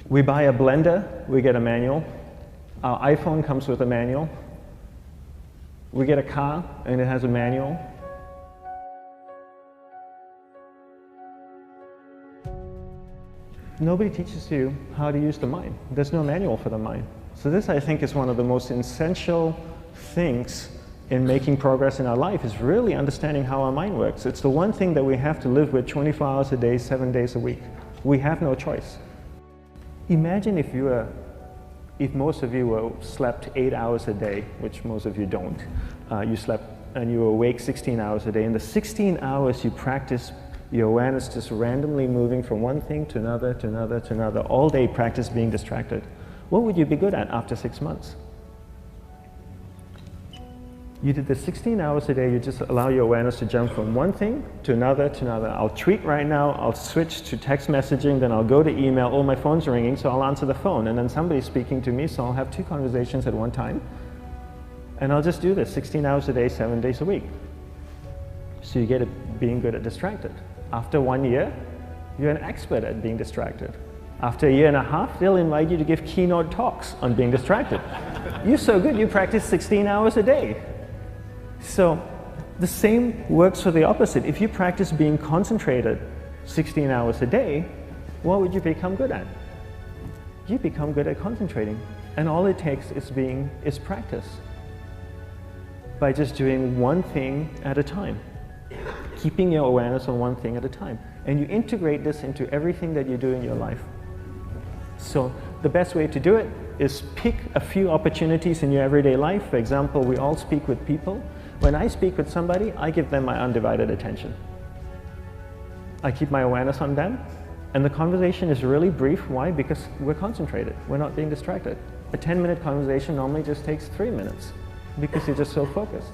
We buy a blender, we get a manual. Our iPhone comes with a manual. We get a car and it has a manual. Nobody teaches you how to use the mind. There's no manual for the mind. So this, I think, is one of the most essential things in making progress in our life, is really understanding how our mind works. It's the one thing that we have to live with 24 hours a day, 7 days a week. We have no choice. Imagine if most of you slept 8 hours a day, which most of you don't. You slept and you were awake 16 hours a day. In the 16 hours you practice your awareness just randomly moving from one thing to another, to another, to another. All day practice being distracted. What would you be good at after 6 months? You did the 16 hours a day, you just allow your awareness to jump from one thing to another, to another. I'll tweet right now, I'll switch to text messaging, then I'll go to email. Oh, my phone's ringing, so I'll answer the phone. And then somebody's speaking to me, so I'll have 2 conversations at one time. And I'll just do this 16 hours a day, 7 days a week. So you get it being good at distracted. After 1 year, you're an expert at being distracted. After a year and a half, they'll invite you to give keynote talks on being distracted. You're so good, you practice 16 hours a day. So the same works for the opposite. If you practice being concentrated 16 hours a day, what would you become good at? You become good at concentrating. And all it takes is practice. By just doing one thing at a time. Keeping your awareness on one thing at a time. And you integrate this into everything that you do in your life. So the best way to do it is pick a few opportunities in your everyday life. For example, we all speak with people. When I speak with somebody, I give them my undivided attention. I keep my awareness on them, and the conversation is really brief. Why? Because we're concentrated. We're not being distracted. A 10-minute conversation normally just takes 3 minutes because you're just so focused.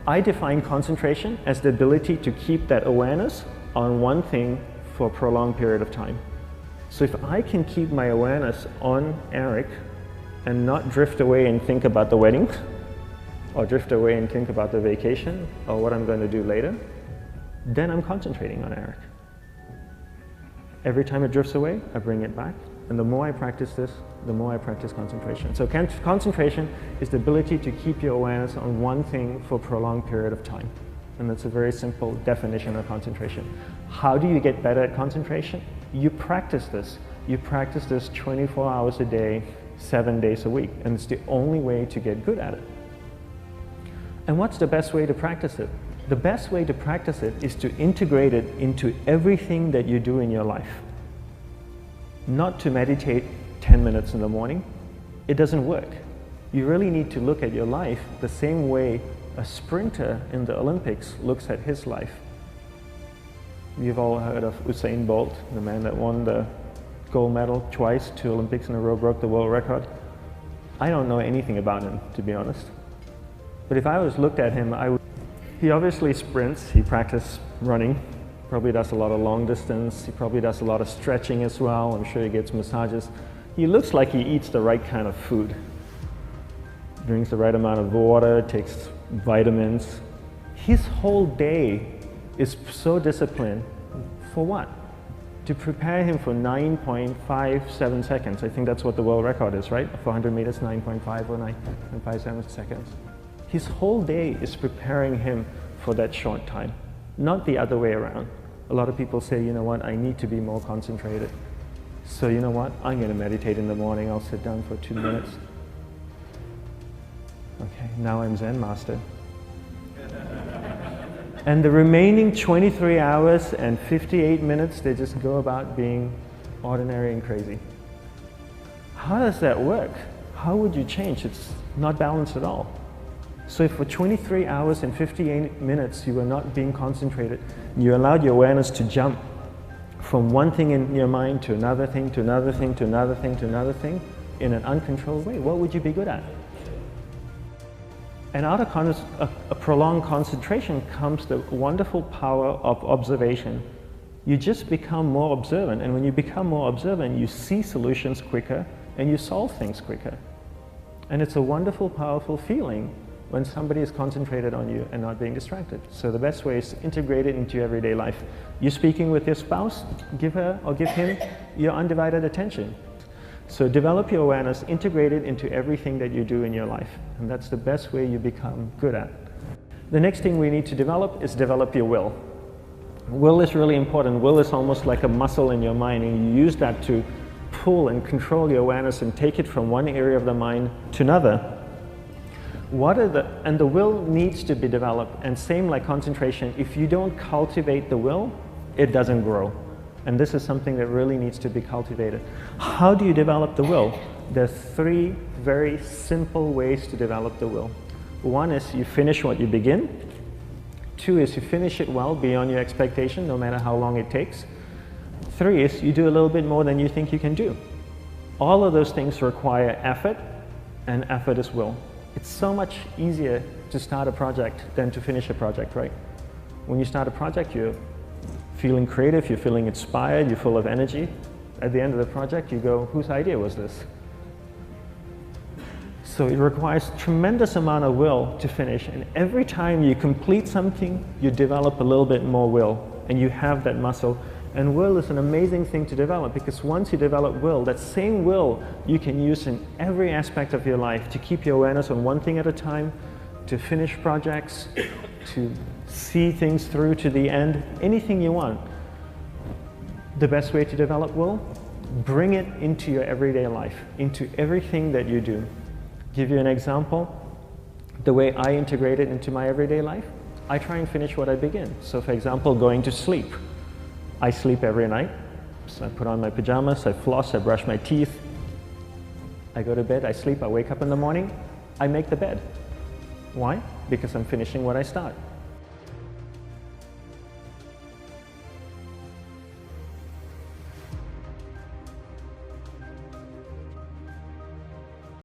I define concentration as the ability to keep that awareness on one thing for a prolonged period of time. So if I can keep my awareness on Eric and not drift away and think about the wedding, or drift away and think about the vacation, or what I'm going to do later, then I'm concentrating on Eric. Every time it drifts away, I bring it back. And the more I practice this, the more I practice concentration. So concentration is the ability to keep your awareness on one thing for a prolonged period of time. And that's a very simple definition of concentration. How do you get better at concentration? You practice this. You practice this 24 hours a day, 7 days a week. And it's the only way to get good at it. And what's the best way to practice it? The best way to practice it is to integrate it into everything that you do in your life. Not to meditate 10 minutes in the morning. It doesn't work. You really need to look at your life the same way a sprinter in the Olympics looks at his life. You've all heard of Usain Bolt, the man that won the gold medal twice, 2 Olympics in a row, broke the world record. I don't know anything about him, to be honest. But if I was looked at him, he obviously sprints, he practices running, probably does a lot of long distance, he probably does a lot of stretching as well, I'm sure he gets massages. He looks like he eats the right kind of food. Drinks the right amount of water, takes vitamins. His whole day is so disciplined. For what? To prepare him for 9.57 seconds. I think that's what the world record is, right? For 100 meters, 9.5 or 9.57 seconds. His whole day is preparing him for that short time, not the other way around. A lot of people say, you know what, I need to be more concentrated. So you know what, I'm going to meditate in the morning, I'll sit down for 2 minutes. Okay, now I'm Zen master. And the remaining 23 hours and 58 minutes, they just go about being ordinary and crazy. How does that work? How would you change? It's not balanced at all. So if for 23 hours and 58 minutes you were not being concentrated, you allowed your awareness to jump from one thing in your mind to another thing, to another thing, to another thing, to another thing, in an uncontrolled way, what would you be good at? And out of a prolonged concentration comes the wonderful power of observation. You just become more observant, and when you become more observant, you see solutions quicker and you solve things quicker. And it's a wonderful, powerful feeling when somebody is concentrated on you and not being distracted. So the best way is to integrate it into your everyday life. You're speaking with your spouse, give her or give him your undivided attention. So develop your awareness, integrate it into everything that you do in your life. And that's the best way you become good at. The next thing we need to develop is develop your will. Will is really important. Will is almost like a muscle in your mind, and you use that to pull and control your awareness and take it from one area of the mind to another. And the will needs to be developed, and same like concentration, if you don't cultivate the will, it doesn't grow. And this is something that really needs to be cultivated. How do you develop the will? There's 3 very simple ways to develop the will. 1 is you finish what you begin. 2 is you finish it well beyond your expectation, no matter how long it takes. 3 is you do a little bit more than you think you can do. All of those things require effort, and effort is will. It's so much easier to start a project than to finish a project, right? When you start a project, you're feeling creative, you're feeling inspired, you're full of energy. At the end of the project, you go, whose idea was this? So it requires tremendous amount of will to finish, and every time you complete something, you develop a little bit more will, and you have that muscle. And will is an amazing thing to develop, because once you develop will, that same will you can use in every aspect of your life to keep your awareness on one thing at a time, to finish projects, to see things through to the end, anything you want. The best way to develop will? Bring it into your everyday life, into everything that you do. Give you an example, the way I integrate it into my everyday life, I try and finish what I begin. So for example, going to sleep. I sleep every night, so I put on my pajamas, I floss, I brush my teeth, I go to bed, I sleep, I wake up in the morning, I make the bed. Why? Because I'm finishing what I start.